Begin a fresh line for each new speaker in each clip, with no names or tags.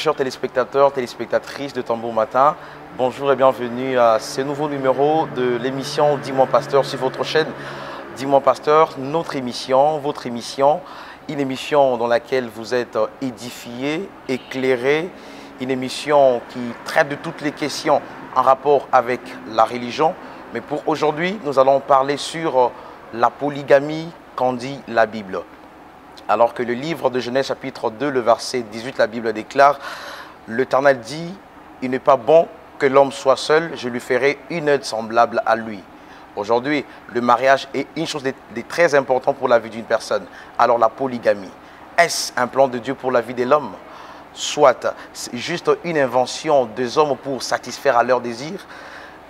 chers téléspectateurs, téléspectatrices de Tambour Matin, bonjour et bienvenue à ce nouveau numéro de l'émission Dis-moi Pasteur sur votre chaîne Dis-moi Pasteur, notre émission, votre émission, une émission dans laquelle vous êtes édifiés, éclairés, une émission qui traite de toutes les questions en rapport avec la religion. Mais pour aujourd'hui, nous allons parler sur la polygamie qu'en dit la Bible. Alors que le livre de Genèse chapitre 2, le verset 18, la Bible déclare, l'Éternel dit, il n'est pas bon que l'homme soit seul, je lui ferai une aide semblable à lui. Aujourd'hui, le mariage est une chose de très importante pour la vie d'une personne. Alors la polygamie, est-ce un plan de Dieu pour la vie de l'homme? Soit c'est juste une invention des hommes pour satisfaire à leurs désirs,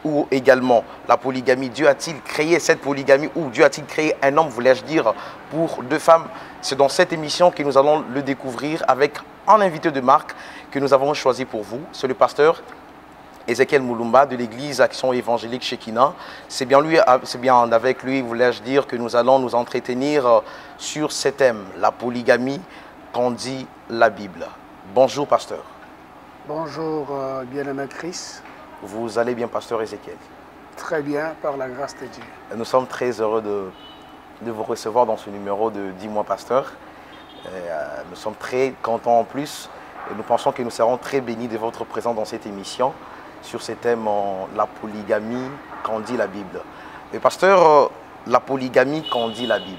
ou également la polygamie, Dieu a-t-il créé cette polygamie ou Dieu a-t-il créé un homme, voulais-je dire, pour deux femmes? C'est dans cette émission que nous allons le découvrir avec un invité de marque que nous avons choisi pour vous. C'est le pasteur Ezekiel Moulumba de l'église Action Évangélique Shekinah. C'est bien avec lui, voulais-je dire, que nous allons nous entretenir sur ce thème, la polygamie qu'en dit la Bible. Bonjour pasteur.
Bonjour bien-aimé Chris.
Vous allez bien, pasteur Ezekiel?
Très bien, par la grâce de Dieu.
Nous sommes très heureux de vous recevoir dans ce numéro de Dis-moi Pasteur. Nous sommes très contents en plus et nous pensons que nous serons très bénis de votre présence dans cette émission sur ce thème, la polygamie qu'en dit la Bible. Et pasteur, la polygamie qu'en dit la Bible.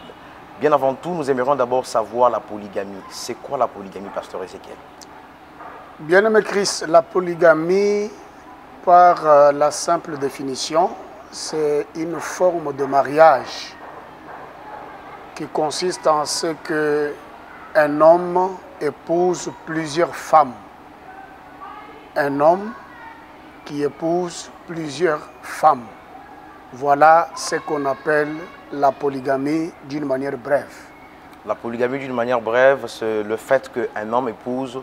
Bien avant tout, nous aimerions d'abord savoir la polygamie. C'est quoi la polygamie, pasteur Ezekiel?
Bien-aimé Chris, la polygamie, par la simple définition, c'est une forme de mariage qui consiste en ce qu'un homme épouse plusieurs femmes. Un homme qui épouse plusieurs femmes. Voilà ce qu'on appelle la polygamie d'une manière brève.
La polygamie d'une manière brève, c'est le fait qu'un homme épouse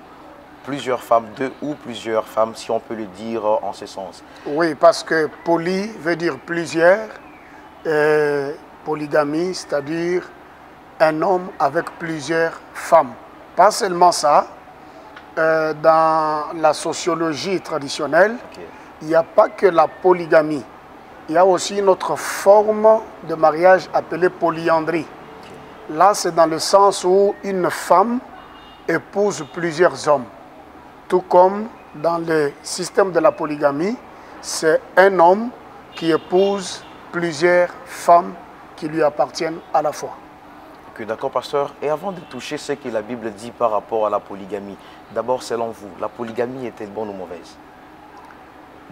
plusieurs femmes, deux ou plusieurs femmes, si on peut le dire en ce sens.
Oui, parce que poly veut dire plusieurs, et polygamie, c'est-à-dire un homme avec plusieurs femmes. Pas seulement ça, dans la sociologie traditionnelle, il n'y a pas que la polygamie. Il y a aussi une autre forme de mariage appelée polyandrie. Là, c'est dans le sens où une femme épouse plusieurs hommes. Tout comme dans le système de la polygamie, c'est un homme qui épouse plusieurs femmes qui lui appartiennent à la fois.
Ok, d'accord, pasteur. Et avant de toucher ce que la Bible dit par rapport à la polygamie, d'abord, selon vous, la polygamie est-elle bonne ou mauvaise?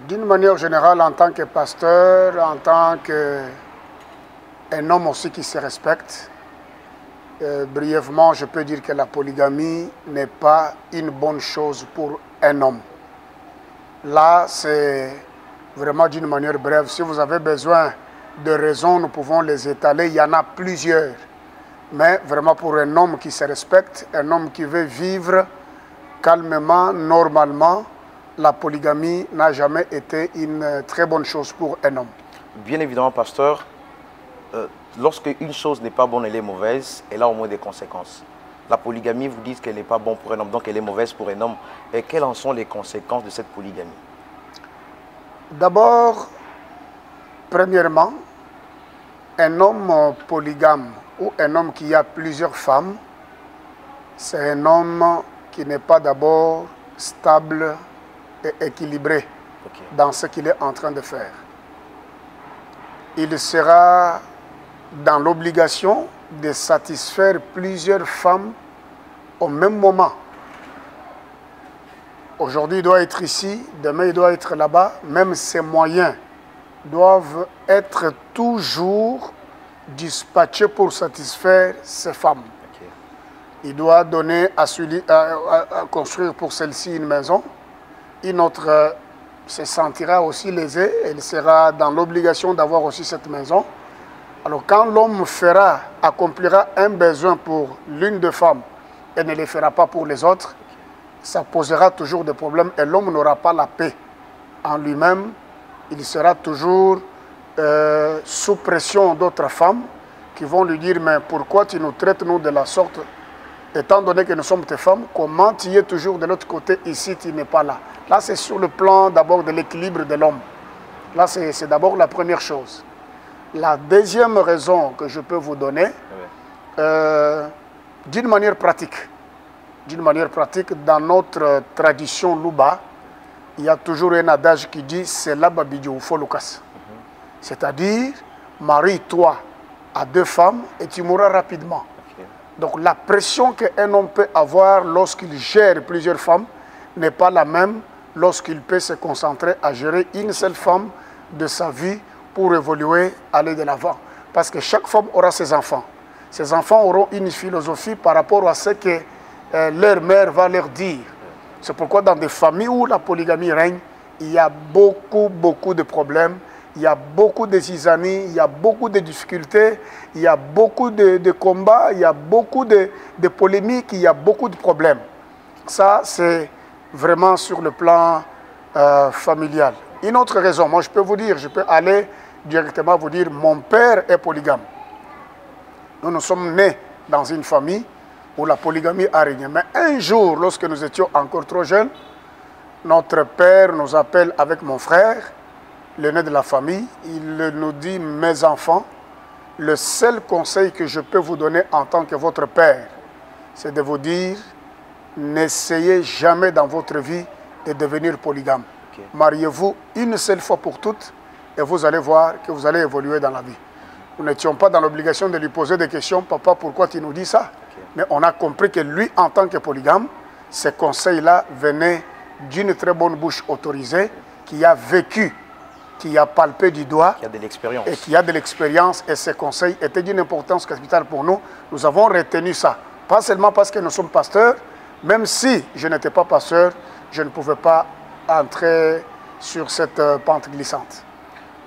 D'une manière générale, en tant que pasteur, en tant qu'un homme aussi qui se respecte, brièvement, je peux dire que la polygamie n'est pas une bonne chose pour un homme. Là, c'est vraiment d'une manière brève. Si vous avez besoin de raisons, nous pouvons les étaler. Il y en a plusieurs. Mais vraiment pour un homme qui se respecte, un homme qui veut vivre calmement, normalement, la polygamie n'a jamais été une très bonne chose pour un homme.
Bien évidemment, pasteur, lorsque une chose n'est pas bonne, elle est mauvaise, elle a au moins des conséquences. La polygamie, vous dites qu'elle n'est pas bonne pour un homme, donc elle est mauvaise pour un homme. Et quelles en sont les conséquences de cette polygamie?
D'abord, premièrement, un homme polygame ou un homme qui a plusieurs femmes, c'est un homme qui n'est pas d'abord stable et équilibré dans ce qu'il est en train de faire. Il sera dans l'obligation de satisfaire plusieurs femmes au même moment. Aujourd'hui, il doit être ici, demain, il doit être là-bas. Même ses moyens doivent être toujours dispatchés pour satisfaire ces femmes. Il doit donner à construire pour celle-ci une maison. Une autre se sentira aussi lésée. Elle sera dans l'obligation d'avoir aussi cette maison. Alors quand l'homme accomplira un besoin pour l'une des femmes et ne le fera pas pour les autres, ça posera toujours des problèmes et l'homme n'aura pas la paix en lui-même. Il sera toujours sous pression d'autres femmes qui vont lui dire « Mais pourquoi tu nous traites nous de la sorte ?» étant donné que nous sommes tes femmes, comment tu es toujours de l'autre côté, ici tu n'es pas là. Là, c'est sur le plan d'abord de l'équilibre de l'homme. Là, c'est d'abord la première chose. La deuxième raison que je peux vous donner, d'une manière pratique, dans notre tradition Luba, il y a toujours un adage qui dit c'est la babidjo ou folukas. C'est-à-dire, marie-toi à 2 femmes et tu mourras rapidement. Donc la pression qu'un homme peut avoir lorsqu'il gère plusieurs femmes n'est pas la même lorsqu'il peut se concentrer à gérer une seule femme de sa vie pour évoluer, aller de l'avant. Parce que chaque femme aura ses enfants. Ces enfants auront une philosophie par rapport à ce que leur mère va leur dire. C'est pourquoi dans des familles où la polygamie règne, il y a beaucoup de problèmes, il y a beaucoup de zizanies, il y a beaucoup de difficultés, il y a beaucoup de combats, il y a beaucoup de polémiques, il y a beaucoup de problèmes. Ça, c'est vraiment sur le plan familial. Une autre raison, moi je peux vous dire, je peux aller directement vous dire, mon père est polygame. Nous sommes nés dans une famille où la polygamie a régné. Mais un jour, lorsque nous étions encore trop jeunes, notre père nous appelle avec mon frère, l'aîné de la famille. Il nous dit, mes enfants, le seul conseil que je peux vous donner en tant que votre père, c'est de vous dire, n'essayez jamais dans votre vie de devenir polygame. Okay. Mariez-vous une seule fois pour toutes et vous allez voir que vous allez évoluer dans la vie. Nous n'étions pas dans l'obligation de lui poser des questions, papa, pourquoi tu nous dis ça? Mais on a compris que lui, en tant que polygame, ces conseils-là venaient d'une très bonne bouche autorisée, qui a vécu, qui a palpé du doigt,
qui a de l'expérience.
Et qui a de l'expérience. Et ces conseils étaient d'une importance capitale pour nous. Nous avons retenu ça. Pas seulement parce que nous sommes pasteurs, même si je n'étais pas pasteur, je ne pouvais pas entrer sur cette pente glissante.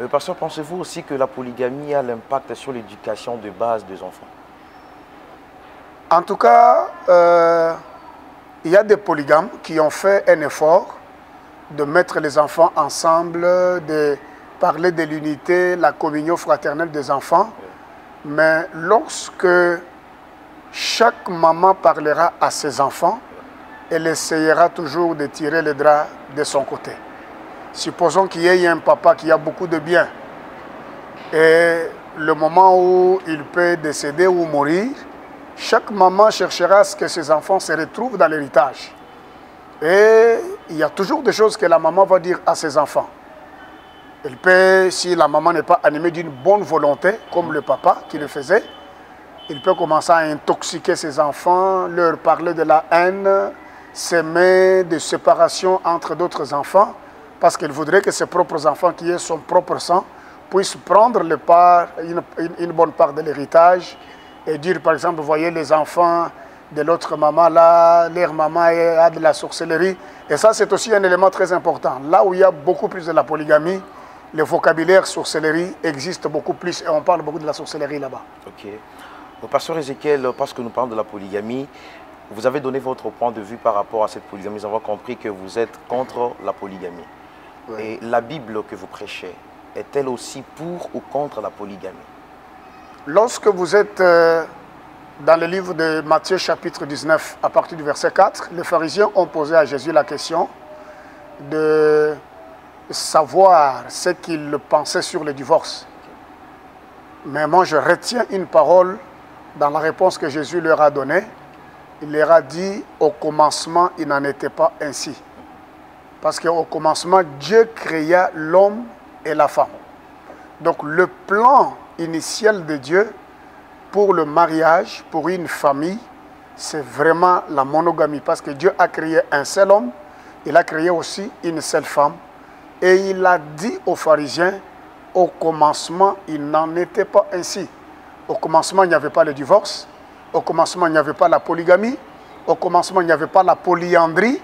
Pasteur, pensez-vous aussi que la polygamie a l'impact sur l'éducation de base des enfants?
En tout cas, il y a des polygames qui ont fait un effort de mettre les enfants ensemble, de parler de l'unité, la communion fraternelle des enfants. Mais lorsque chaque maman parlera à ses enfants, elle essayera toujours de tirer le drap de son côté. Supposons qu'il y ait un papa qui a beaucoup de biens et le moment où il peut décéder ou mourir, chaque maman cherchera à ce que ses enfants se retrouvent dans l'héritage. Et il y a toujours des choses que la maman va dire à ses enfants. Elle peut, si la maman n'est pas animée d'une bonne volonté, comme le papa qui le faisait, il peut commencer à intoxiquer ses enfants, leur parler de la haine, s'aimer, de séparation entre d'autres enfants, parce qu'il voudrait que ses propres enfants, qui aient son propre sang, puissent prendre une bonne part de l'héritage et dire, par exemple, vous voyez les enfants de l'autre maman là, leur maman a de la sorcellerie. Et ça, c'est aussi un élément très important. Là où il y a beaucoup plus de la polygamie, le vocabulaire sorcellerie existe beaucoup plus et on parle beaucoup de la sorcellerie là-bas.
Ok. Pasteur Ézéchiel, parce que nous parlons de la polygamie, vous avez donné votre point de vue par rapport à cette polygamie. Nous avons compris que vous êtes contre la polygamie. Oui. Et la Bible que vous prêchez, est-elle aussi pour ou contre la polygamie?
Lorsque vous êtes dans le livre de Matthieu chapitre 19, à partir du verset 4, les pharisiens ont posé à Jésus la question de savoir ce qu'il pensait sur le divorce. Mais moi, je retiens une parole dans la réponse que Jésus leur a donnée. Il leur a dit, au commencement, il n'en était pas ainsi. Parce qu'au commencement, Dieu créa l'homme et la femme. Donc le plan initial de Dieu pour le mariage, pour une famille, c'est vraiment la monogamie. Parce que Dieu a créé un seul homme, il a créé aussi une seule femme. Et il a dit aux pharisiens, au commencement, il n'en était pas ainsi. Au commencement, il n'y avait pas le divorce. Au commencement, il n'y avait pas la polygamie. Au commencement, il n'y avait pas la polyandrie.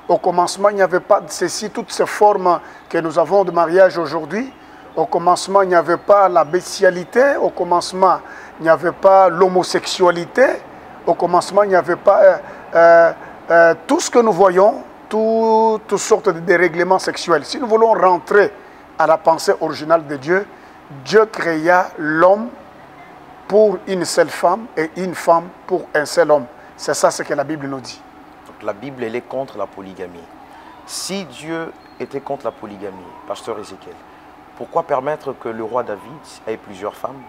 Au commencement, il n'y avait pas ceci, toutes ces formes que nous avons de mariage aujourd'hui. Au commencement, il n'y avait pas la bestialité. Au commencement, il n'y avait pas l'homosexualité. Au commencement, il n'y avait pas tout ce que nous voyons, toutes sortes de dérèglements sexuels. Si nous voulons rentrer à la pensée originale de Dieu, Dieu créa l'homme pour une seule femme et une femme pour un seul homme. C'est ça ce que la Bible nous dit.
Donc la Bible, elle est contre la polygamie. Si Dieu était contre la polygamie, pasteur Ézéchiel, pourquoi permettre que le roi David ait plusieurs femmes,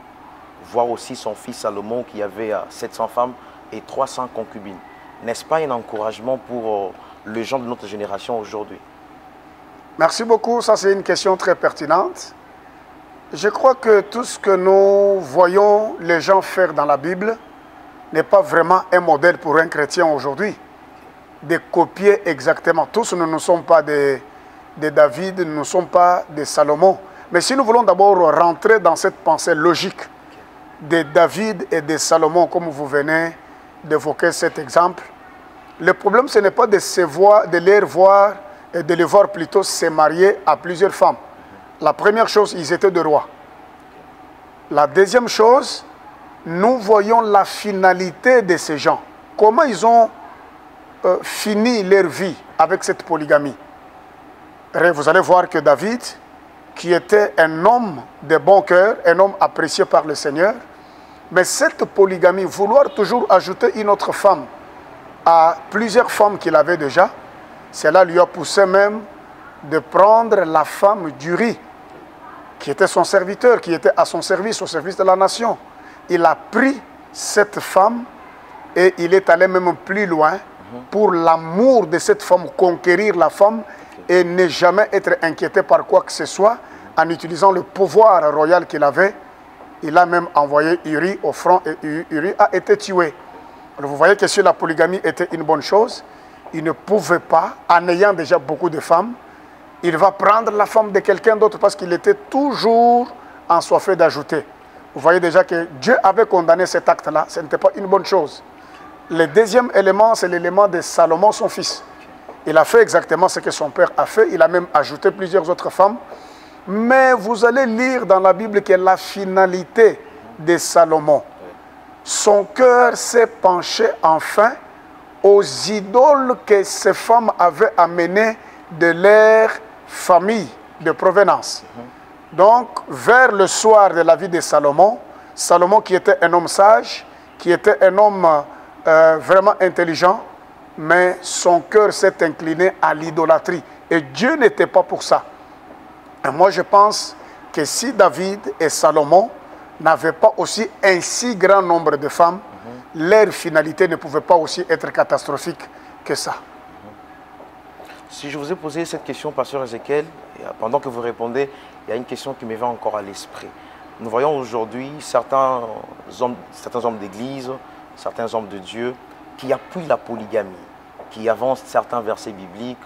voire aussi son fils Salomon qui avait 700 femmes et 300 concubines? N'est-ce pas un encouragement pour les gens de notre génération aujourd'hui?
Merci beaucoup, ça c'est une question très pertinente. Je crois que tout ce que nous voyons les gens faire dans la Bible n'est pas vraiment un modèle pour un chrétien aujourd'hui. De copier exactement. Tous nous ne sommes pas des David, nous ne sommes pas des Salomon. Mais si nous voulons d'abord rentrer dans cette pensée logique de David et de Salomon, comme vous venez d'évoquer cet exemple, le problème ce n'est pas de les voir et de les voir plutôt se marier à plusieurs femmes. La première chose, ils étaient des rois. La deuxième chose, nous voyons la finalité de ces gens. Comment ils ont fini leur vie avec cette polygamie. Vous allez voir que David, qui était un homme de bon cœur, un homme apprécié par le Seigneur, mais cette polygamie, vouloir toujours ajouter une autre femme à plusieurs femmes qu'il avait déjà, cela lui a poussé même de prendre la femme d'Uri, qui était son serviteur, qui était à son service, au service de la nation. Il a pris cette femme et il est allé même plus loin pour l'amour de cette femme, conquérir la femme et ne jamais être inquiété par quoi que ce soit en utilisant le pouvoir royal qu'il avait. Il a même envoyé Uri au front et Uri a été tué. Alors vous voyez que si la polygamie était une bonne chose, il ne pouvait pas, en ayant déjà beaucoup de femmes, il va prendre la femme de quelqu'un d'autre parce qu'il était toujours ensoiffé d'ajouter. Vous voyez déjà que Dieu avait condamné cet acte-là, ce n'était pas une bonne chose. Le deuxième élément, c'est l'élément de Salomon, son fils. Il a fait exactement ce que son père a fait, il a même ajouté plusieurs autres femmes. Mais vous allez lire dans la Bible que la finalité de Salomon, son cœur s'est penché enfin aux idoles que ces femmes avaient amenées de leur famille de provenance. Donc, vers le soir de la vie de Salomon, Salomon qui était un homme sage, qui était un homme vraiment intelligent, mais son cœur s'est incliné à l'idolâtrie. Et Dieu n'était pas pour ça. Et moi, je pense que si David et Salomon n'avaient pas aussi un si grand nombre de femmes, leur finalité ne pouvait pas aussi être catastrophique que ça.
Si je vous ai posé cette question, pasteur Ézéchiel, pendant que vous répondez, il y a une question qui me vient encore à l'esprit. Nous voyons aujourd'hui certains hommes d'église, certains hommes de Dieu qui appuient la polygamie, qui avancent certains versets bibliques,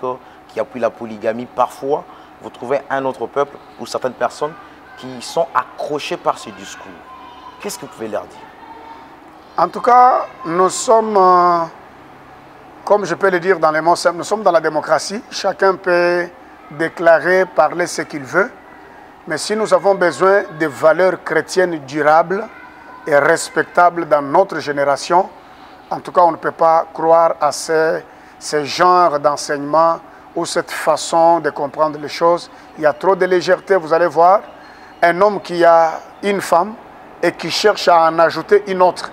qui appuient la polygamie. Parfois, vous trouvez un autre peuple ou certaines personnes qui sont accrochées par ce discours. Qu'est-ce que vous pouvez leur dire?
En tout cas, nous sommes, comme je peux le dire dans les mots simples, nous sommes dans la démocratie. Chacun peut déclarer, parler ce qu'il veut. Mais si nous avons besoin de valeurs chrétiennes durables et respectables dans notre génération, en tout cas, on ne peut pas croire à ce genre d'enseignement ou cette façon de comprendre les choses. Il y a trop de légèreté, vous allez voir. Un homme qui a une femme et qui cherche à en ajouter une autre.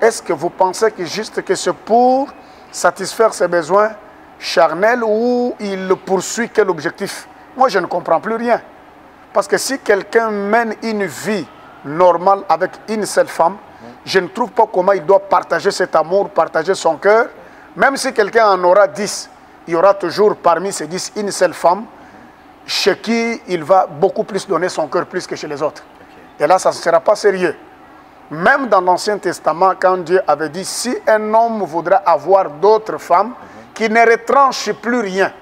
Est-ce que vous pensez que juste que c'est pour satisfaire ses besoins charnels ou il poursuit quel objectif? Moi, je ne comprends plus rien. Parce que si quelqu'un mène une vie normale avec une seule femme, je ne trouve pas comment il doit partager cet amour, partager son cœur. Même si quelqu'un en aura 10, il y aura toujours parmi ces 10 une seule femme chez qui il va beaucoup plus donner son cœur plus que chez les autres. Et là, ça ne sera pas sérieux. Même dans l'Ancien Testament, quand Dieu avait dit, si un homme voudra avoir d'autres femmes, qu'il ne retranche plus rien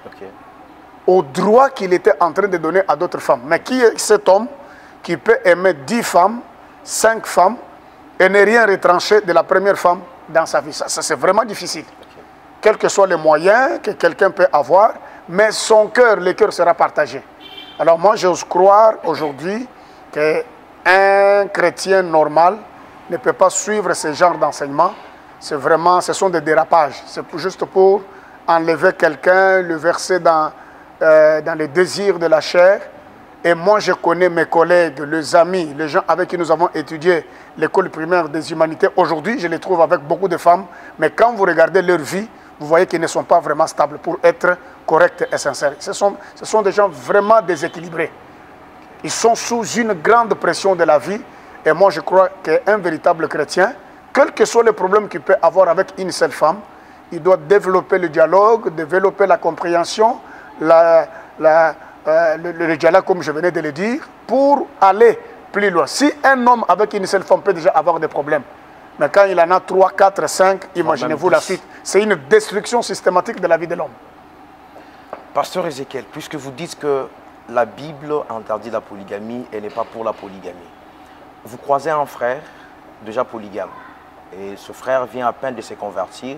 au droit qu'il était en train de donner à d'autres femmes. Mais qui est cet homme qui peut aimer 10 femmes, 5 femmes, et ne rien retrancher de la première femme dans sa vie? Ça c'est vraiment difficile. Quels que soient les moyens que quelqu'un peut avoir, mais son cœur, le cœur sera partagé. Alors moi, j'ose croire aujourd'hui qu'un chrétien normal ne peut pas suivre ce genre d'enseignement. C'est vraiment, ce sont des dérapages. C'est juste pour enlever quelqu'un, le verser dans les désirs de la chair Et moi, je connais mes collègues, les amis, les gens avec qui nous avons étudié l'école primaire des humanités. Aujourd'hui, je les trouve avec beaucoup de femmes. Mais quand vous regardez leur vie, vous voyez qu'ils ne sont pas vraiment stables pour être corrects et sincères. Ce sont des gens vraiment déséquilibrés. Ils sont sous une grande pression de la vie. Et moi, je crois qu'un véritable chrétien, quel que soit le problème qu'il peut avoir avec une seule femme, il doit développer le dialogue, développer la compréhension, le dialogue, comme je venais de le dire, pour aller plus loin. Si un homme avec une seule femme peut déjà avoir des problèmes, mais quand il en a 3, 4, 5, imaginez-vous la suite. C'est une destruction systématique de la vie de l'homme.
Pasteur Ézéchiel, puisque vous dites que la Bible interdit la polygamie, elle n'est pas pour la polygamie. Vous croisez un frère déjà polygame, et ce frère vient à peine de se convertir,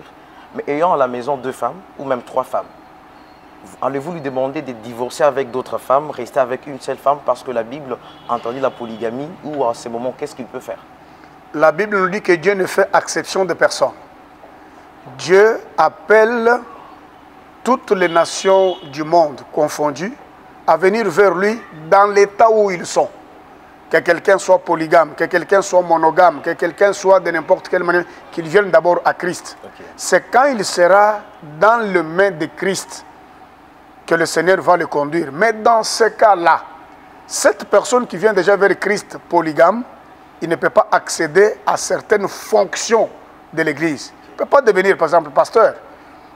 mais ayant à la maison 2 femmes ou même 3 femmes. Allez-vous lui demander de divorcer avec d'autres femmes, rester avec une seule femme parce que la Bible interdit la polygamie, ou à ce moment, qu'est-ce qu'il peut faire?
La Bible nous dit que Dieu ne fait exception de personne. Dieu appelle toutes les nations du monde confondues à venir vers lui dans l'état où ils sont. Que quelqu'un soit polygame, que quelqu'un soit monogame, que quelqu'un soit de n'importe quelle manière, qu'il vienne d'abord à Christ. Okay. C'est quand il sera dans les mains de Christ que le Seigneur va le conduire. Mais dans ce cas-là, cette personne qui vient déjà vers Christ polygame, il ne peut pas accéder à certaines fonctions de l'Église. Il ne peut pas devenir, par exemple, pasteur.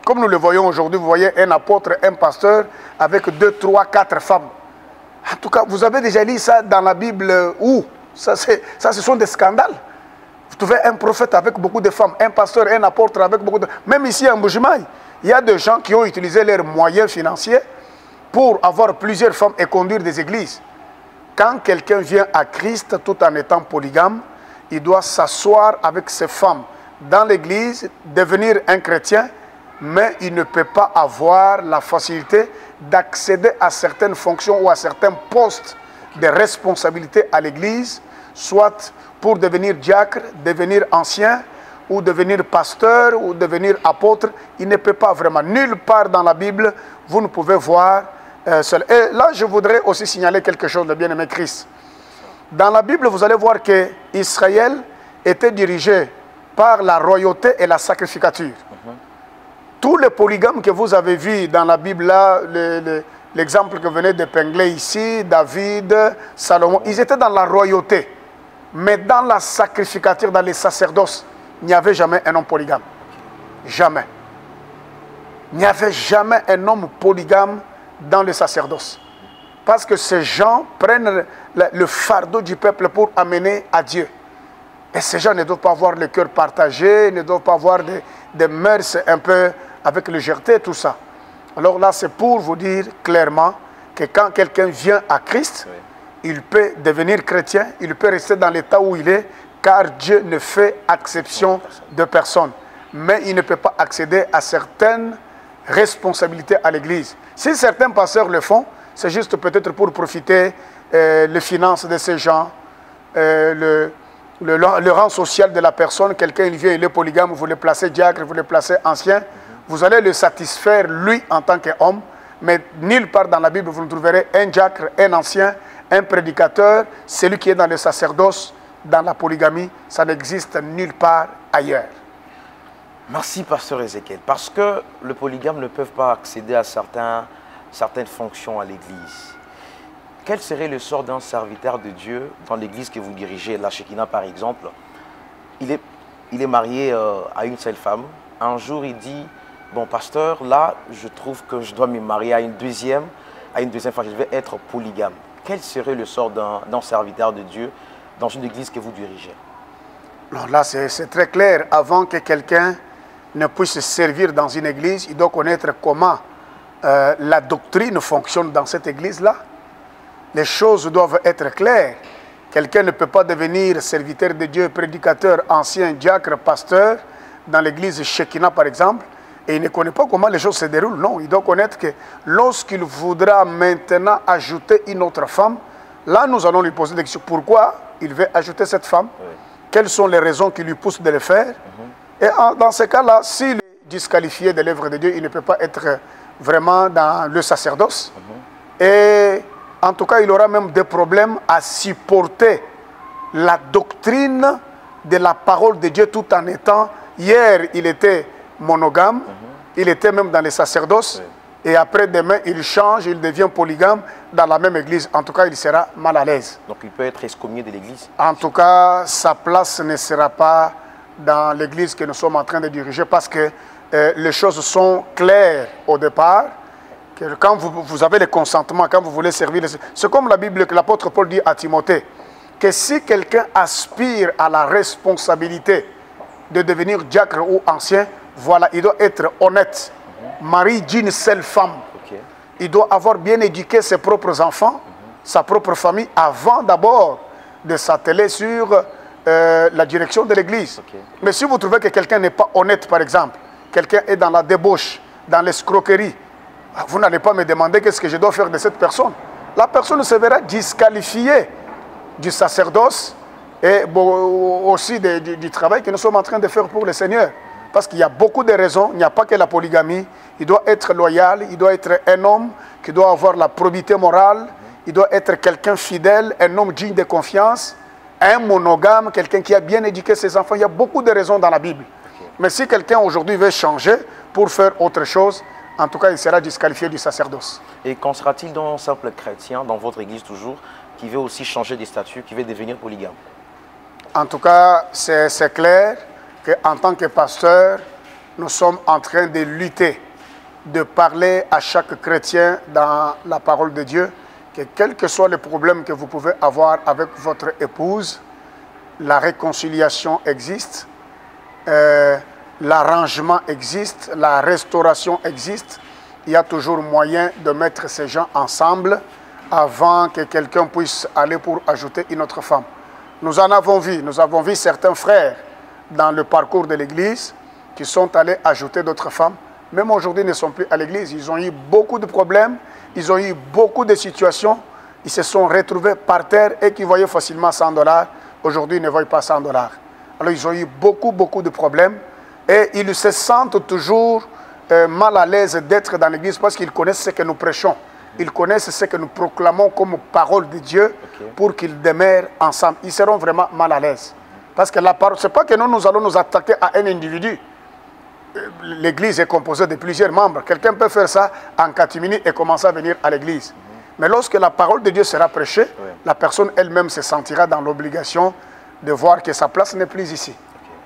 Comme nous le voyons aujourd'hui, vous voyez un apôtre, un pasteur, avec 2, 3, 4 femmes. En tout cas, vous avez déjà lu ça dans la Bible où ça, ce sont des scandales. Vous trouvez un prophète avec beaucoup de femmes, un pasteur, un apôtre avec beaucoup de... Même ici à Mbujimaï, il y a des gens qui ont utilisé leurs moyens financiers pour avoir plusieurs femmes et conduire des églises. Quand quelqu'un vient à Christ tout en étant polygame, il doit s'asseoir avec ses femmes dans l'église, devenir un chrétien, mais il ne peut pas avoir la facilité d'accéder à certaines fonctions ou à certains postes de responsabilité à l'église, soit pour devenir diacre, devenir ancien, ou devenir pasteur, ou devenir apôtre. Il ne peut pas vraiment. Nulle part dans la Bible, vous ne pouvez voir seul. Et là, je voudrais aussi signaler quelque chose de bien-aimé Christ. Dans la Bible, vous allez voir qu'Israël était dirigé par la royauté et la sacrificature. Tous les polygames que vous avez vus dans la Bible, là, l'exemple que venez d'épingler ici, David, Salomon, ils étaient dans la royauté. Mais dans la sacrificature, dans les sacerdoces, il n'y avait jamais un homme polygame. Jamais. Il n'y avait jamais un homme polygame dans le sacerdoce. Parce que ces gens prennent le fardeau du peuple pour amener à Dieu. Et ces gens ne doivent pas avoir le cœur partagé, ne doivent pas avoir des mœurs un peu avec légèreté, tout ça. Alors là, c'est pour vous dire clairement que quand quelqu'un vient à Christ, il peut devenir chrétien, il peut rester dans l'état où il est, car Dieu ne fait exception de personne. Mais il ne peut pas accéder à certaines responsabilités à l'Église. Si certains pasteurs le font, c'est juste peut-être pour profiter les finances de ces gens, le rang social de la personne. Quelqu'un, il vient, il est polygame, vous le placez diacre, vous le placez ancien, vous allez le satisfaire, lui, en tant qu'homme, mais nulle part dans la Bible, vous ne trouverez un diacre, un ancien, un prédicateur, celui qui est dans le sacerdoce, dans la polygamie, ça n'existe nulle part ailleurs.
Merci, pasteur Ézéchiel. Parce que les polygames ne peuvent pas accéder à certaines fonctions à l'Église. Quel serait le sort d'un serviteur de Dieu dans l'Église que vous dirigez, la Shekinah par exemple? Il est marié à une seule femme. Un jour, il dit, bon, pasteur, là, je trouve que je dois me marier à une deuxième femme, je vais être polygame. Quel serait le sort d'un serviteur de Dieu dans une église que vous dirigez?
Alors là, c'est très clair. Avant que quelqu'un ne puisse servir dans une église, il doit connaître comment la doctrine fonctionne dans cette église-là. Les choses doivent être claires. Quelqu'un ne peut pas devenir serviteur de Dieu, prédicateur, ancien, diacre, pasteur, dans l'église Shekinah par exemple, et il ne connaît pas comment les choses se déroulent. Non, il doit connaître que lorsqu'il voudra maintenant ajouter une autre femme, là nous allons lui poser des questions. Pourquoi il veut ajouter cette femme? Quelles sont les raisons qui lui poussent de le faire? Et dans ce cas-là, s'il est disqualifié de l'œuvre de Dieu, il ne peut pas être vraiment dans le sacerdoce. Et En tout cas, il aura même des problèmes à supporter la doctrine de la parole de Dieu tout en étant... Hier, il était monogame, il était même dans les sacerdoces, et après demain, il change, il devient polygame dans la même église. En tout cas, il sera mal à l'aise.
Donc il peut être excommunié de l'église?
En tout cas, sa place ne sera pas dans l'église que nous sommes en train de diriger parce que les choses sont claires au départ. Que quand vous avez le consentement, quand vous voulez servir, c'est comme la Bible que l'apôtre Paul dit à Timothée, que si quelqu'un aspire à la responsabilité de devenir diacre ou ancien, voilà, il doit être honnête, mari d'une seule femme. Il doit avoir bien éduqué ses propres enfants, sa propre famille, avant d'abord de s'atteler sur la direction de l'église. Mais si vous trouvez que quelqu'un n'est pas honnête, par exemple, quelqu'un est dans la débauche, dans l'escroquerie, vous n'allez pas me demander qu'est-ce que je dois faire de cette personne. La personne se verra disqualifiée du sacerdoce et aussi du travail que nous sommes en train de faire pour le Seigneur. Parce qu'il y a beaucoup de raisons, il n'y a pas que la polygamie. Il doit être loyal, il doit être un homme qui doit avoir la probité morale, il doit être quelqu'un fidèle, un homme digne de confiance, un monogame, quelqu'un qui a bien éduqué ses enfants. Il y a beaucoup de raisons dans la Bible. Mais si quelqu'un aujourd'hui veut changer pour faire autre chose, en tout cas, il sera disqualifié du sacerdoce. Et qu'en sera-t-il d'un simple chrétien, dans votre église toujours, qui veut aussi changer des statuts, qui veut devenir polygame? En tout cas, c'est clair qu'en tant que pasteur, nous sommes en train de lutter, de parler à chaque chrétien dans la parole de Dieu, que quel que soit le problème que vous pouvez avoir avec votre épouse, la réconciliation existe, l'arrangement existe, la restauration existe. Il y a toujours moyen de mettre ces gens ensemble avant que quelqu'un puisse aller pour ajouter une autre femme. Nous en avons vu certains frères dans le parcours de l'église qui sont allés ajouter d'autres femmes. Même aujourd'hui, ils ne sont plus à l'église. Ils ont eu beaucoup de problèmes, ils ont eu beaucoup de situations. Ils se sont retrouvés par terre et qui voyaient facilement $100. Aujourd'hui, ils ne voient pas $100. Alors, ils ont eu beaucoup de problèmes. Et ils se sentent toujours mal à l'aise d'être dans l'église parce qu'ils connaissent ce que nous prêchons. Ils connaissent ce que nous proclamons comme parole de Dieu pour qu'ils demeurent ensemble. Ils seront vraiment mal à l'aise. Parce que la parole, ce n'est pas que nous allons nous attaquer à un individu. L'église est composée de plusieurs membres. Quelqu'un peut faire ça en catimini et commencer à venir à l'église. Mais lorsque la parole de Dieu sera prêchée, la personne elle-même se sentira dans l'obligation de voir que sa place n'est plus ici.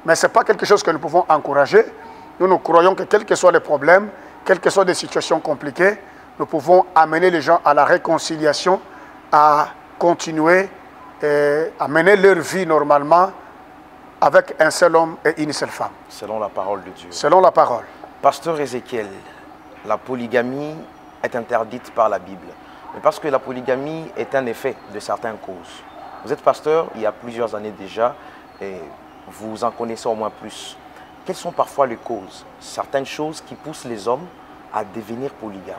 Mais ce n'est pas quelque chose que nous pouvons encourager. Nous croyons que quels que soient les problèmes, quelles que soient des situations compliquées, nous pouvons amener les gens à la réconciliation, à continuer à mener leur vie normalement avec un seul homme et une seule femme. Selon la parole de Dieu. Selon la parole. Pasteur Ézéchiel, la polygamie est interdite par la Bible. Mais parce que la polygamie est un effet de certaines causes. Vous êtes pasteur il y a plusieurs années déjà et vous en connaissez au moins plus. Quelles sont parfois les causes? Certaines choses qui poussent les hommes à devenir polygames.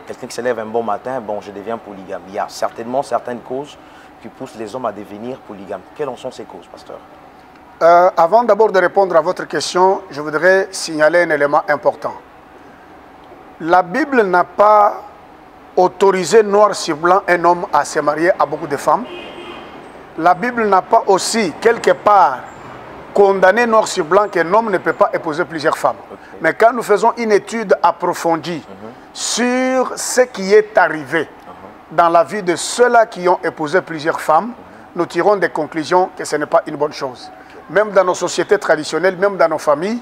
Quelqu'un qui se lève un bon matin, bon, je deviens polygame. Il y a certainement certaines causes qui poussent les hommes à devenir polygames. Quelles en sont ces causes, pasteur? Avant d'abord de répondre à votre question, je voudrais signaler un élément important. La Bible n'a pas autorisé noir sur blanc un homme à se marier à beaucoup de femmes. La Bible n'a pas aussi, quelque part, condamné noir sur blanc qu'un homme ne peut pas épouser plusieurs femmes. Mais quand nous faisons une étude approfondie sur ce qui est arrivé dans la vie de ceux-là qui ont épousé plusieurs femmes, nous tirons des conclusions que ce n'est pas une bonne chose. Même dans nos sociétés traditionnelles, même dans nos familles,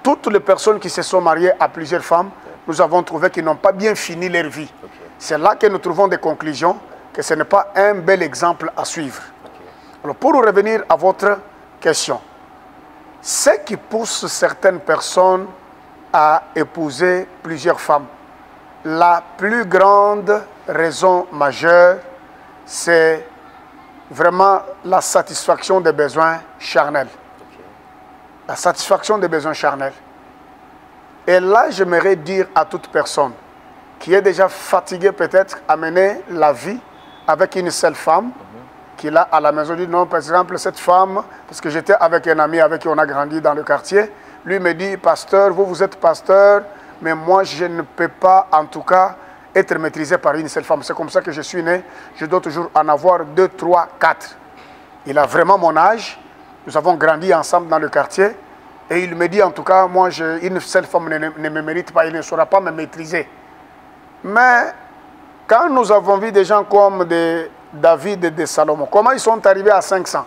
toutes les personnes qui se sont mariées à plusieurs femmes, nous avons trouvé qu'ils n'ont pas bien fini leur vie. C'est là que nous trouvons des conclusions que ce n'est pas un bel exemple à suivre. Alors pour revenir à votre question, ce qui pousse certaines personnes à épouser plusieurs femmes, la plus grande raison majeure, c'est vraiment la satisfaction des besoins charnels. La satisfaction des besoins charnels. Et là, j'aimerais dire à toute personne qui est déjà fatiguée peut-être à mener la vie avec une seule femme, qui là à la maison dit non, par exemple, cette femme, parce que j'étais avec un ami avec qui on a grandi dans le quartier, lui me dit, pasteur, vous êtes pasteur, mais moi je ne peux pas en tout cas être maîtrisé par une seule femme. C'est comme ça que je suis né. Je dois toujours en avoir 2, 3, 4. Il a vraiment mon âge. Nous avons grandi ensemble dans le quartier. Et il me dit, en tout cas, moi, une seule femme ne me mérite pas. Il ne saura pas me maîtriser. Mais quand nous avons vu des gens comme David et de Salomon, comment ils sont arrivés à 500?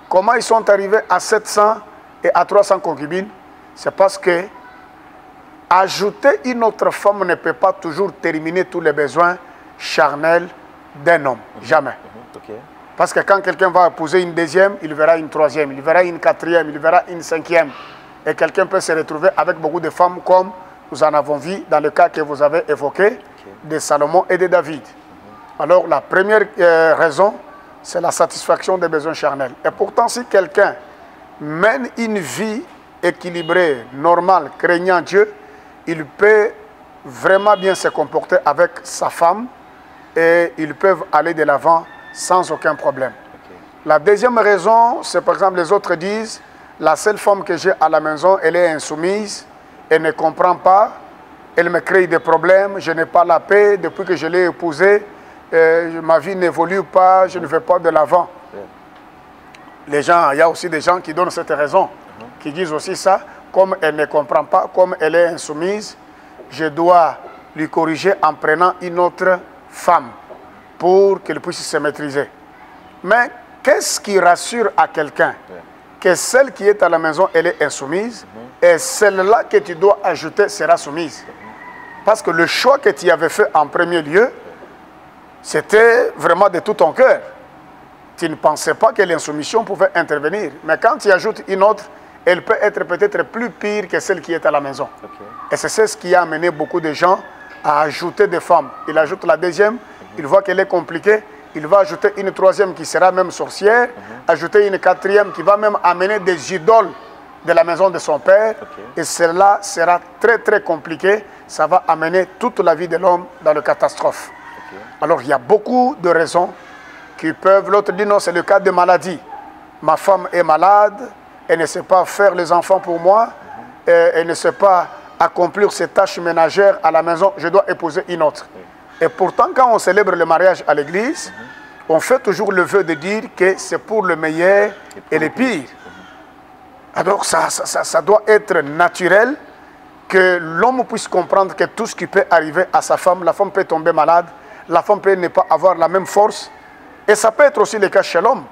Comment ils sont arrivés à 700 et à 300 concubines? C'est parce que ajouter une autre femme ne peut pas toujours terminer tous les besoins charnels d'un homme. Jamais.
Okay.
Parce que quand quelqu'un va épouser une deuxième, il verra une troisième, il verra une quatrième, il verra une cinquième. Et quelqu'un peut se retrouver avec beaucoup de femmes comme nous en avons vu dans le cas que vous avez évoqué, de Salomon et de David. Alors la première raison, c'est la satisfaction des besoins charnels. Et pourtant, si quelqu'un mène une vie équilibrée, normale, craignant Dieu, il peut vraiment bien se comporter avec sa femme et ils peuvent aller de l'avant sans aucun problème. La deuxième raison, c'est par exemple, les autres disent, la seule femme que j'ai à la maison, elle est insoumise, elle ne comprend pas, elle me crée des problèmes, je n'ai pas la paix, depuis que je l'ai épousée, ma vie n'évolue pas, je ne vais pas de l'avant. Les gens, il y a aussi des gens qui donnent cette raison, qui disent aussi ça, comme elle ne comprend pas, comme elle est insoumise, je dois lui corriger en prenant une autre femme pour qu'elle puisse se maîtriser. Mais qu'est-ce qui rassure à quelqu'un que celle qui est à la maison, elle est insoumise, et celle-là que tu dois ajouter sera soumise? Parce que le choix que tu avais fait en premier lieu, c'était vraiment de tout ton cœur. Tu ne pensais pas que l'insoumission pouvait intervenir. Mais quand tu ajoutes une autre, elle peut être peut-être plus pire que celle qui est à la maison. Et c'est ce qui a amené beaucoup de gens à ajouter des femmes. Il ajoute la deuxième, il voit qu'elle est compliquée, il va ajouter une troisième qui sera même sorcière, ajouter une quatrième qui va même amener des idoles de la maison de son père. Et cela sera très très compliqué. Ça va amener toute la vie de l'homme dans la catastrophe. Alors il y a beaucoup de raisons qui peuvent... L'autre dit non, c'est le cas de maladie. Ma femme est malade, elle ne sait pas faire les enfants pour moi, elle ne sait pas accomplir ses tâches ménagères à la maison, je dois épouser une autre. Et pourtant, quand on célèbre le mariage à l'église, on fait toujours le vœu de dire que c'est pour le meilleur et le pire. Alors ça doit être naturel que l'homme puisse comprendre que tout ce qui peut arriver à sa femme, la femme peut tomber malade, la femme peut ne pas avoir la même force. Et ça peut être aussi le cas chez l'homme.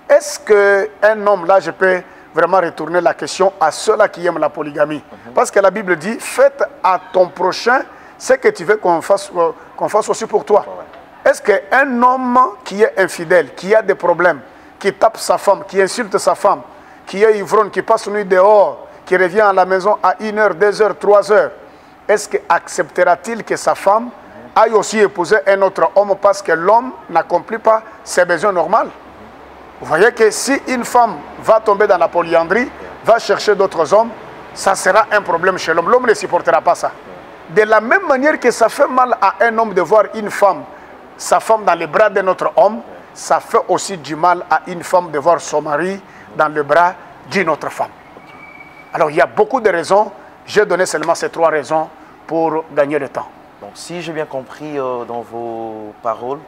Est-ce qu'un homme, là, je peux vraiment retourner la question à ceux-là qui aiment la polygamie? Parce que la Bible dit, faites à ton prochain ce que tu veux qu'on fasse aussi pour toi. Est-ce qu'un homme qui est infidèle, qui a des problèmes, qui tape sa femme, qui insulte sa femme, qui est ivrogne, qui passe la nuit dehors, qui revient à la maison à 1h, 2h, 3h, est-ce qu'acceptera-t-il que sa femme aille aussi épouser un autre homme parce que l'homme n'accomplit pas ses besoins normaux? Vous voyez que si une femme va tomber dans la polyandrie, va chercher d'autres hommes, ça sera un problème chez l'homme. L'homme ne supportera pas ça. De la même manière que ça fait mal à un homme de voir une femme, sa femme dans les bras d'un autre homme, ça fait aussi du mal à une femme de voir son mari dans le bras d'une autre femme. Alors il y a beaucoup de raisons. J'ai donné seulement ces 3 raisons pour gagner le temps.
Donc si j'ai bien compris dans vos paroles,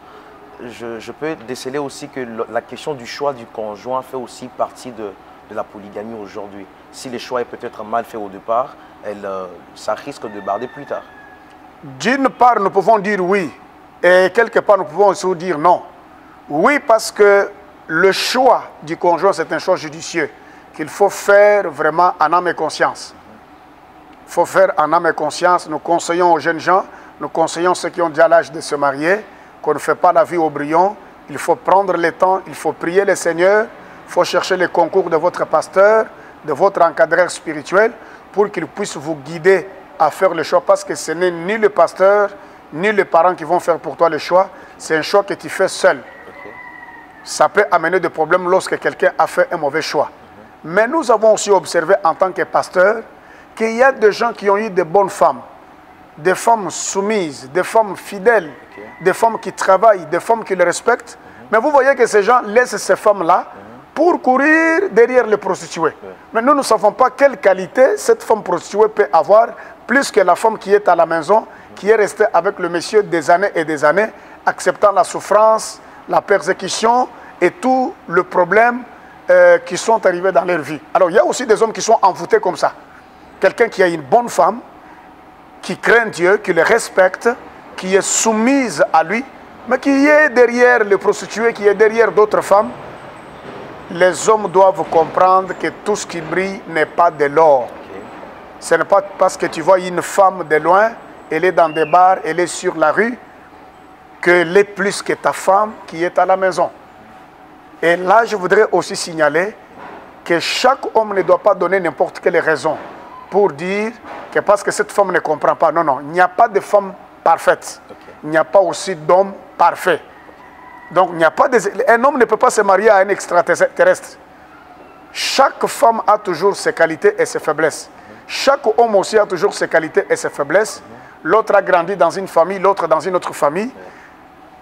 je peux déceler aussi que la question du choix du conjoint fait aussi partie de la polygamie aujourd'hui. Si le choix est peut-être mal fait au départ, ça risque de barder plus tard.
D'une part, nous pouvons dire oui. Et quelque part, nous pouvons aussi dire non. Oui, parce que le choix du conjoint, c'est un choix judicieux qu'il faut faire vraiment en âme et conscience. Il faut faire en âme et conscience. Nous conseillons aux jeunes gens, nous conseillons ceux qui ont déjà l'âge de se marier, qu'on ne fait pas la vie au brouillon. Il faut prendre le temps, il faut prier le Seigneur, il faut chercher le concours de votre pasteur, de votre encadreur spirituel, pour qu'il puisse vous guider à faire le choix, parce que ce n'est ni le pasteur, ni les parents qui vont faire pour toi le choix, c'est un choix que tu fais seul. Ça peut amener des problèmes lorsque quelqu'un a fait un mauvais choix. Mais nous avons aussi observé en tant que pasteur qu'il y a des gens qui ont eu de bonnes femmes, des femmes soumises, des femmes fidèles, des femmes qui travaillent, des femmes qui le respectent. Mais vous voyez que ces gens laissent ces femmes-là pour courir derrière les prostituées. Mais nous ne savons pas quelle qualité cette femme prostituée peut avoir, plus que la femme qui est à la maison qui est resté avec le monsieur des années et des années, acceptant la souffrance, la persécution et tout le problème qui sont arrivés dans leur vie. Alors il y a aussi des hommes qui sont envoûtés comme ça. Quelqu'un qui a une bonne femme, qui craint Dieu, qui le respecte, qui est soumise à lui, mais qui est derrière les prostituées, qui est derrière d'autres femmes. Les hommes doivent comprendre que tout ce qui brille n'est pas de l'or. Ce n'est pas parce que tu vois une femme de loin, elle est dans des bars, elle est sur la rue, qu'elle est plus que ta femme qui est à la maison. Et là, je voudrais aussi signaler que chaque homme ne doit pas donner n'importe quelle raison pour dire que parce que cette femme ne comprend pas. Non, non, il n'y a pas de femme parfaite. Il n'y a pas aussi d'homme parfait. Donc, il n'y a pas un homme ne peut pas se marier à un extraterrestre. Chaque femme a toujours ses qualités et ses faiblesses. Chaque homme aussi a toujours ses qualités et ses faiblesses. L'autre a grandi dans une famille, l'autre dans une autre famille.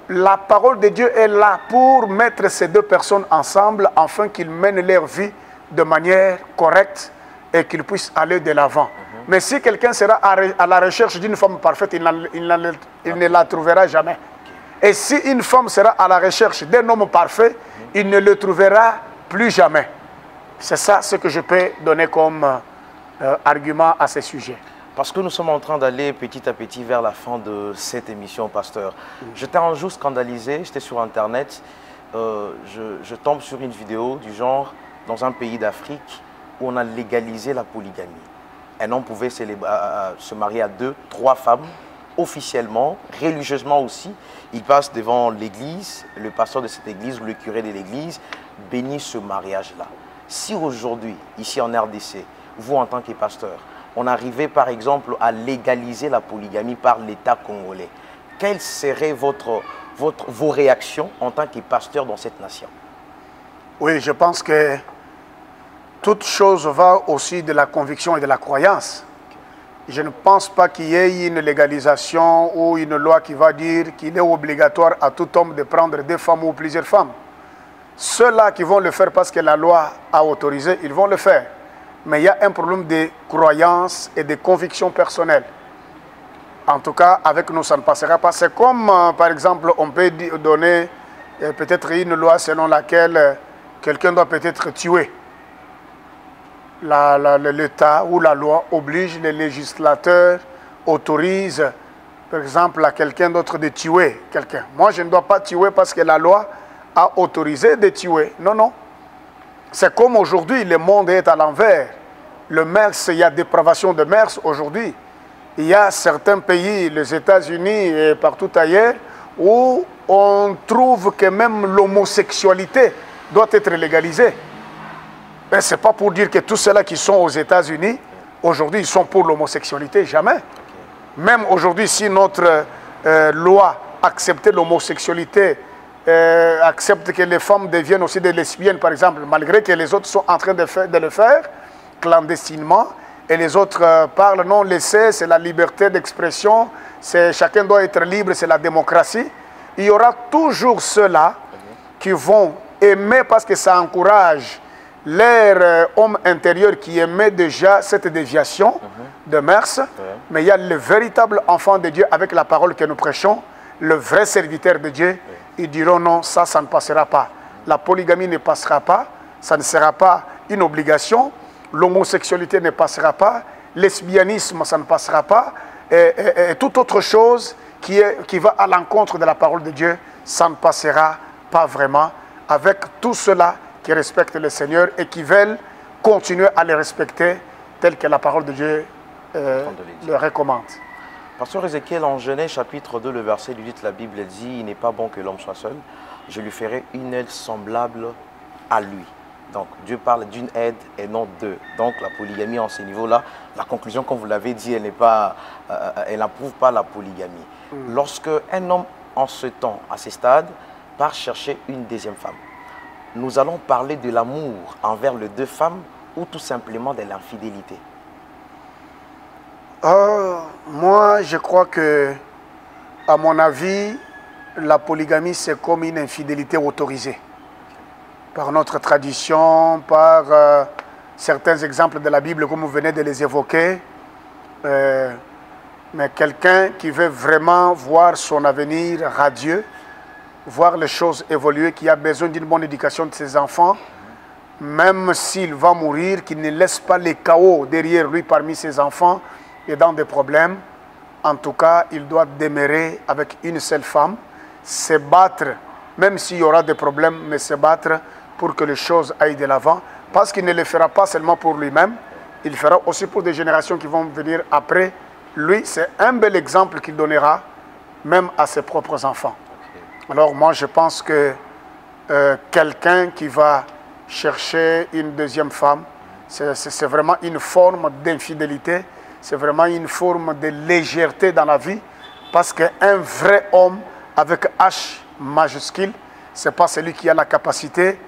La parole de Dieu est là pour mettre ces deux personnes ensemble afin qu'ils mènent leur vie de manière correcte et qu'ils puissent aller de l'avant. Mais si quelqu'un sera à la recherche d'une femme parfaite, il ne la trouvera jamais. Et si une femme sera à la recherche d'un homme parfait, il ne le trouvera plus jamais. C'est ça ce que je peux donner comme argument à ce sujet.
Parce que nous sommes en train d'aller petit à petit vers la fin de cette émission, pasteur. J'étais un jour scandalisé, j'étais sur Internet, je tombe sur une vidéo du genre dans un pays d'Afrique où on a légalisé la polygamie. Un homme pouvait se marier à 2, 3 femmes, officiellement, religieusement aussi. Il passe devant l'église, le pasteur de cette église ou le curé de l'église bénit ce mariage-là. Si aujourd'hui, ici en RDC, vous en tant que pasteur, on arrivait par exemple à légaliser la polygamie par l'État congolais, quelles seraient vos réactions en tant que pasteur dans cette nation?
Oui, je pense que toute chose va aussi de la conviction et de la croyance. Je ne pense pas qu'il y ait une légalisation ou une loi qui va dire qu'il est obligatoire à tout homme de prendre 2 femmes ou plusieurs femmes. Ceux-là qui vont le faire parce que la loi a autorisé, ils vont le faire. Mais il y a un problème de croyance et de conviction personnelle. En tout cas, avec nous, ça ne passera pas. C'est comme, par exemple, on peut donner peut-être une loi selon laquelle quelqu'un doit peut-être tuer. L'État ou la loi oblige les législateurs, autorise, par exemple, à quelqu'un d'autre de tuer quelqu'un. Moi, je ne dois pas tuer parce que la loi a autorisé de tuer. Non, non. C'est comme aujourd'hui, le monde est à l'envers. Le mœurs, il y a dépravation de mœurs aujourd'hui. Il y a certains pays, les États-Unis et partout ailleurs, où on trouve que même l'homosexualité doit être légalisée. Mais ce n'est pas pour dire que tous ceux-là qui sont aux États-Unis, aujourd'hui, ils sont pour l'homosexualité, jamais. Même aujourd'hui, si notre loi acceptait l'homosexualité, accepte que les femmes deviennent aussi des lesbiennes, par exemple, malgré que les autres sont en train de le faire clandestinement, et les autres parlent, non, laissez, c'est la liberté d'expression, chacun doit être libre, c'est la démocratie. Il y aura toujours ceux-là qui vont aimer parce que ça encourage leur homme intérieur qui aimait déjà cette déviation de mœurs, mais il y a le véritable enfant de Dieu avec la parole que nous prêchons, le vrai serviteur de Dieu. Ils diront non, ça ne passera pas. La polygamie ne passera pas, ça ne sera pas une obligation. L'homosexualité ne passera pas, lesbianisme, ça ne passera pas. Et toute autre chose qui va à l'encontre de la parole de Dieu, ça ne passera pas vraiment. Avec tous ceux-là qui respectent le Seigneur et qui veulent continuer à le respecter tel que la parole de Dieu le recommande.
Pasteur Ézéchiel, en Genèse chapitre 2, le verset 8, la Bible dit « Il n'est pas bon que l'homme soit seul, je lui ferai une aide semblable à lui ». Donc Dieu parle d'une aide et non deux. Donc la polygamie en ce niveau-là, la conclusion, comme vous l'avez dit, elle n'approuve pas la polygamie. Lorsque un homme en ce temps, à ce stade, part chercher une deuxième femme, nous allons parler de l'amour envers les 2 femmes ou tout simplement de l'infidélité?
Moi, je crois que, à mon avis, la polygamie, c'est comme une infidélité autorisée. Par notre tradition, par certains exemples de la Bible, comme vous venez de les évoquer, Mais quelqu'un qui veut vraiment voir son avenir radieux, voir les choses évoluer, qui a besoin d'une bonne éducation de ses enfants, même s'il va mourir, qu'il ne laisse pas les chaos derrière lui parmi ses enfants et dans des problèmes. En tout cas, il doit demeurer avec une seule femme, se battre, même s'il y aura des problèmes, mais se battre pour que les choses aillent de l'avant, parce qu'il ne le fera pas seulement pour lui-même, il le fera aussi pour des générations qui vont venir après. Lui, c'est un bel exemple qu'il donnera, même à ses propres enfants. Alors moi, je pense que quelqu'un qui va chercher une deuxième femme, c'est vraiment une forme d'infidélité, c'est vraiment une forme de légèreté dans la vie, parce qu'un vrai homme avec H majuscule, ce n'est pas celui qui a la capacité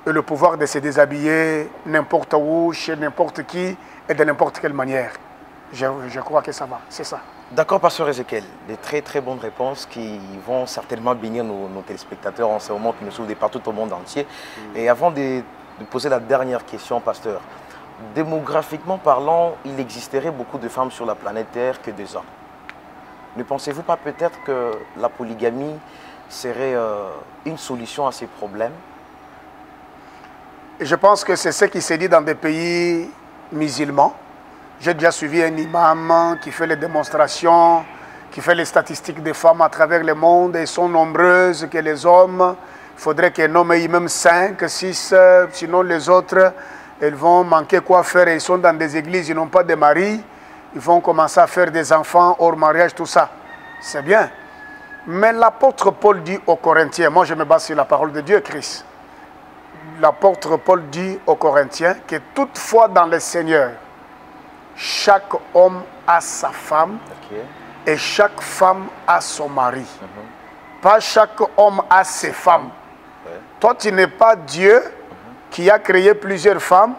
et le pouvoir de se déshabiller n'importe où, chez n'importe qui et de n'importe quelle manière. Je crois que ça va, c'est ça.
D'accord, pasteur Ezekiel, des très très bonnes réponses qui vont certainement bénir nos téléspectateurs en ce moment qui nous suivent de partout au monde entier. Et avant de poser la dernière question, pasteur, démographiquement parlant, il existerait beaucoup de femmes sur la planète Terre que des hommes. Ne pensez-vous pas peut-être que la polygamie serait une solution à ces problèmes?
Je pense que c'est ce qui se dit dans des pays musulmans. J'ai déjà suivi un imam qui fait les démonstrations, qui fait les statistiques des femmes à travers le monde. Elles sont nombreuses que les hommes. Il faudrait qu'un homme ait même 5, 6, sinon les autres, elles vont manquer quoi faire. Ils sont dans des églises, ils n'ont pas de mari. Ils vont commencer à faire des enfants hors mariage, tout ça. C'est bien. Mais l'apôtre Paul dit aux Corinthiens, moi je me base sur la parole de Dieu, Christ. L'apôtre Paul dit aux Corinthiens que toutefois dans le Seigneur, chaque homme a sa femme et chaque femme a son mari. Pas chaque homme a ses femmes. Toi, tu n'es pas Dieu qui a créé plusieurs femmes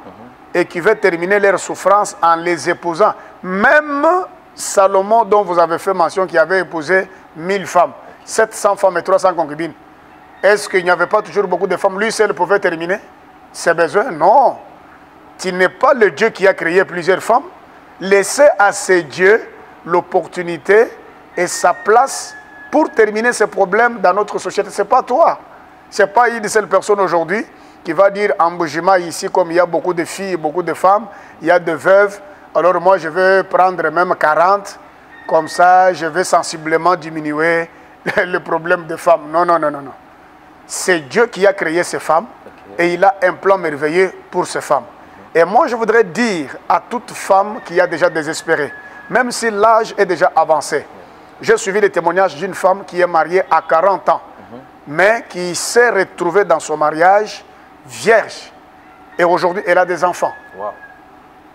et qui veut terminer leur souffrance en les épousant. Même Salomon, dont vous avez fait mention, qui avait épousé 1000 femmes, 700 femmes et 300 concubines. Est-ce qu'il n'y avait pas toujours beaucoup de femmes? Lui seul pouvait terminer ses besoins? Non. Tu n'es pas le Dieu qui a créé plusieurs femmes. Laissez à ces dieux l'opportunité et sa place pour terminer ces problèmes dans notre société. Ce n'est pas toi. Ce n'est pas une seule personne aujourd'hui qui va dire en Bujima ici, comme il y a beaucoup de filles et beaucoup de femmes, il y a de veuves, alors moi je vais prendre même 40, comme ça je vais sensiblement diminuer le problème des femmes. Non, non, non, non, non. C'est Dieu qui a créé ces femmes et il a un plan merveilleux pour ces femmes. Et moi, je voudrais dire à toute femme qui a déjà désespéré, même si l'âge est déjà avancé, j'ai suivi le témoignage d'une femme qui est mariée à 40 ans, mais qui s'est retrouvée dans son mariage vierge. Et aujourd'hui, elle a des enfants. Wow.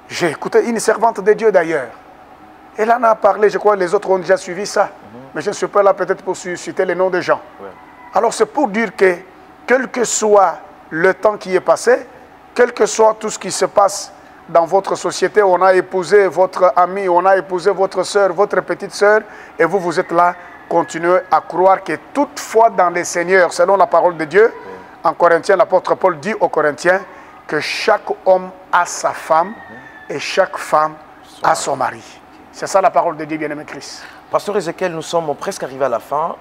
J'ai écouté une servante de Dieu d'ailleurs. Elle en a parlé, je crois que les autres ont déjà suivi ça. Mais je ne suis pas là peut-être pour citer les noms des gens. Ouais. Alors c'est pour dire que, quel que soit le temps qui est passé, quel que soit tout ce qui se passe dans votre société, on a épousé votre ami, on a épousé votre soeur, votre petite soeur, et vous, vous êtes là, continuez à croire que toutefois dans les Seigneurs, selon la parole de Dieu, en Corinthiens, l'apôtre Paul dit aux Corinthiens que chaque homme a sa femme et chaque femme a son mari. C'est ça la parole de Dieu, bien-aimé Christ.
Pasteur Ezekiel, nous sommes presque arrivés à la fin.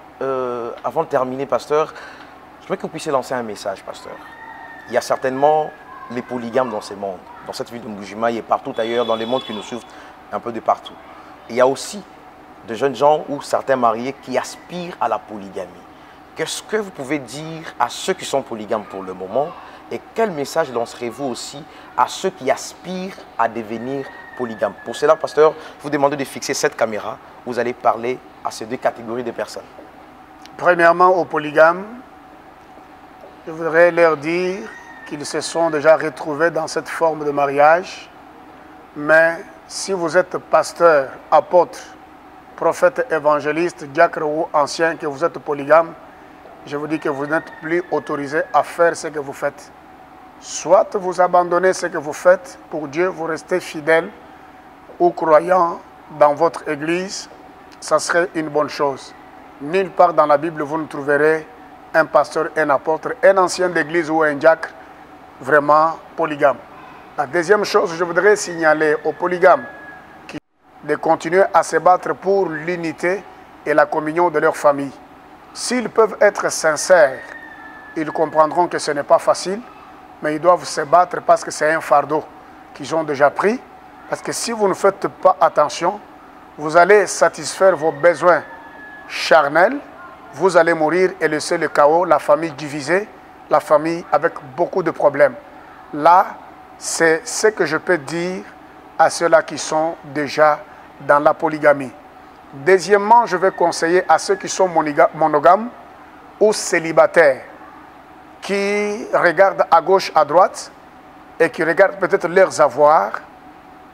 Avant de terminer, pasteur, je veux que vous puissiez lancer un message, pasteur. Il y a certainement les polygames dans ce monde, dans cette ville de Mbujima et partout ailleurs, dans les mondes qui nous suivent un peu de partout. Et il y a aussi de jeunes gens ou certains mariés qui aspirent à la polygamie. Qu'est-ce que vous pouvez dire à ceux qui sont polygames pour le moment et quel message lancerez-vous aussi à ceux qui aspirent à devenir polygames? Pour cela, pasteur, je vous demande de fixer cette caméra. Vous allez parler à ces deux catégories de personnes.
Premièrement, aux polygames, je voudrais leur dire qu'ils se sont déjà retrouvés dans cette forme de mariage. Mais si vous êtes pasteur, apôtre, prophète, évangéliste, diacre ou ancien, que vous êtes polygame, je vous dis que vous n'êtes plus autorisé à faire ce que vous faites. Soit vous abandonnez ce que vous faites pour Dieu, vous restez fidèle ou croyant dans votre église, ça serait une bonne chose. Nulle part dans la Bible, vous ne trouverez un pasteur, un apôtre, un ancien d'église ou un diacre vraiment polygame. La deuxième chose, je voudrais signaler aux polygames qui de continuer à se battre pour l'unité et la communion de leur famille. S'ils peuvent être sincères, ils comprendront que ce n'est pas facile, mais ils doivent se battre parce que c'est un fardeau qu'ils ont déjà pris. Parce que si vous ne faites pas attention, vous allez satisfaire vos besoins charnels, vous allez mourir et laisser le chaos, la famille divisée, la famille avec beaucoup de problèmes. Là, c'est ce que je peux dire à ceux-là qui sont déjà dans la polygamie. Deuxièmement, je vais conseiller à ceux qui sont monogames ou célibataires, qui regardent à gauche, à droite, et qui regardent peut-être leurs avoirs,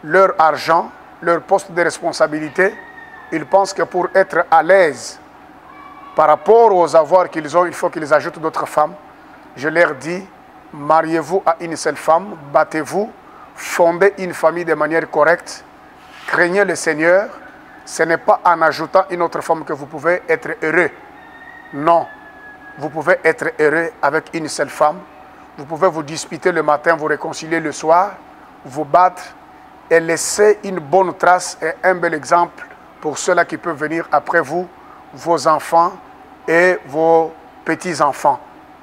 leur argent, leur poste de responsabilité. Ils pensent que pour être à l'aise par rapport aux avoirs qu'ils ont, il faut qu'ils ajoutent d'autres femmes. Je leur dis, mariez-vous à une seule femme, battez-vous, fondez une famille de manière correcte, craignez le Seigneur. Ce n'est pas en ajoutant une autre femme que vous pouvez être heureux. Non, vous pouvez être heureux avec une seule femme. Vous pouvez vous disputer le matin, vous réconcilier le soir, vous battre et laisser une bonne trace et un bel exemple pour ceux-là qui peuvent venir après vous, vos enfants et vos petits-enfants.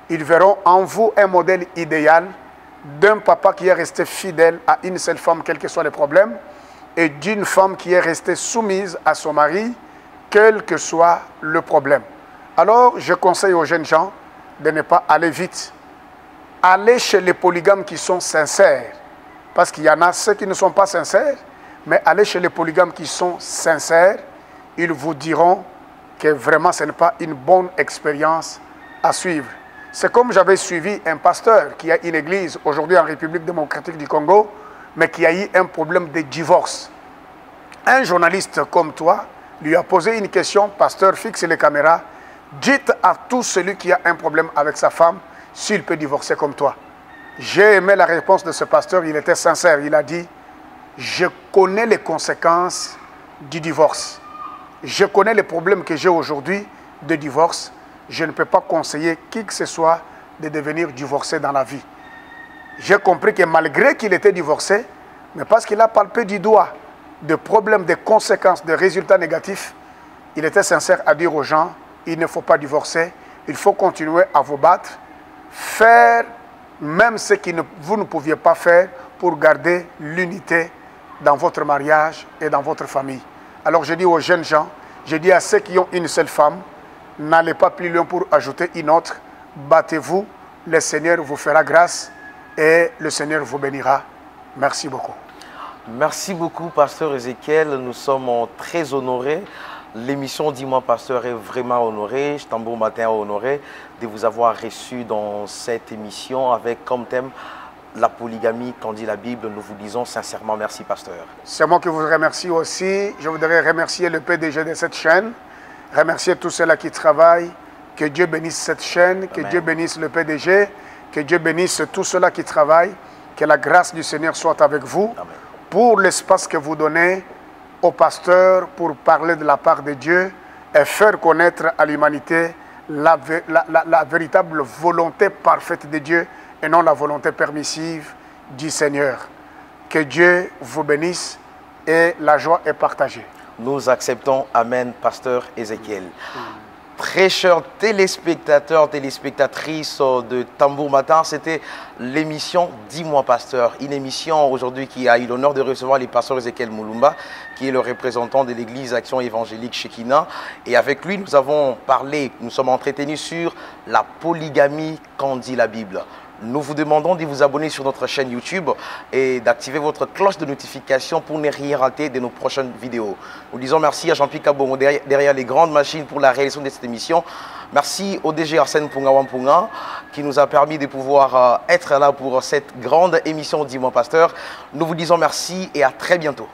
Ils verront en vous un modèle idéal d'un papa qui est resté fidèle à une seule femme, quels que soient les problèmes, et d'une femme qui est restée soumise à son mari, quel que soit le problème. Alors, je conseille aux jeunes gens de ne pas aller vite. Allez chez les polygames qui sont sincères, parce qu'il y en a ceux qui ne sont pas sincères, mais allez chez les polygames qui sont sincères, ils vous diront que vraiment ce n'est pas une bonne expérience à suivre. C'est comme j'avais suivi un pasteur qui a une église aujourd'hui en République démocratique du Congo, mais qui a eu un problème de divorce. Un journaliste comme toi lui a posé une question, pasteur, fixe les caméras, dites à tout celui qui a un problème avec sa femme s'il peut divorcer comme toi. J'ai aimé la réponse de ce pasteur, il était sincère, il a dit, je connais les conséquences du divorce. Je connais les problèmes que j'ai aujourd'hui de divorce. Je ne peux pas conseiller qui que ce soit de devenir divorcé dans la vie. J'ai compris que malgré qu'il était divorcé, mais parce qu'il a palpé du doigt de problèmes, de conséquences, de résultats négatifs, il était sincère à dire aux gens, il ne faut pas divorcer, il faut continuer à vous battre, faire même ce que vous ne pouviez pas faire pour garder l'unité dans votre mariage et dans votre famille. Alors je dis aux jeunes gens, je dis à ceux qui ont une seule femme, n'allez pas plus loin pour ajouter une autre, battez-vous, le Seigneur vous fera grâce et le Seigneur vous bénira. Merci beaucoup.
Merci beaucoup, Pasteur Ezekiel. Nous sommes très honorés. L'émission Dis-moi Pasteur est vraiment honorée. Tambour Matin est honoré de vous avoir reçu dans cette émission avec comme thème la polygamie, qu'en dit la Bible. Nous vous disons sincèrement merci, Pasteur.
C'est moi qui vous remercie aussi. Je voudrais remercier le PDG de cette chaîne, remercier tous ceux-là qui travaillent. Que Dieu bénisse cette chaîne, que Dieu bénisse le PDG, que Dieu bénisse tous ceux-là qui travaillent. Que la grâce du Seigneur soit avec vous. Amen. Pour l'espace que vous donnez au pasteur pour parler de la part de Dieu et faire connaître à l'humanité la véritable volonté parfaite de Dieu et non la volonté permissive du Seigneur. Que Dieu vous bénisse et la joie est partagée.
Nous acceptons. Amen, Pasteur Ezekiel. Très chers téléspectateurs, téléspectatrices de Tambour Matin, c'était l'émission Dis-moi Pasteur. Une émission aujourd'hui qui a eu l'honneur de recevoir le pasteur Ezekiel Mulumba, qui est le représentant de l'église Action Évangélique Shekinah. Et avec lui, nous avons parlé, nous sommes entretenus sur la polygamie, qu'en dit la Bible. Nous vous demandons de vous abonner sur notre chaîne YouTube et d'activer votre cloche de notification pour ne rien rater de nos prochaines vidéos. Nous disons merci à Jean-Pierre Kabongo derrière les grandes machines pour la réalisation de cette émission. Merci au DG Arsène Punga Wampunga qui nous a permis de pouvoir être là pour cette grande émission Dis-moi Pasteur. Nous vous disons merci et à très bientôt.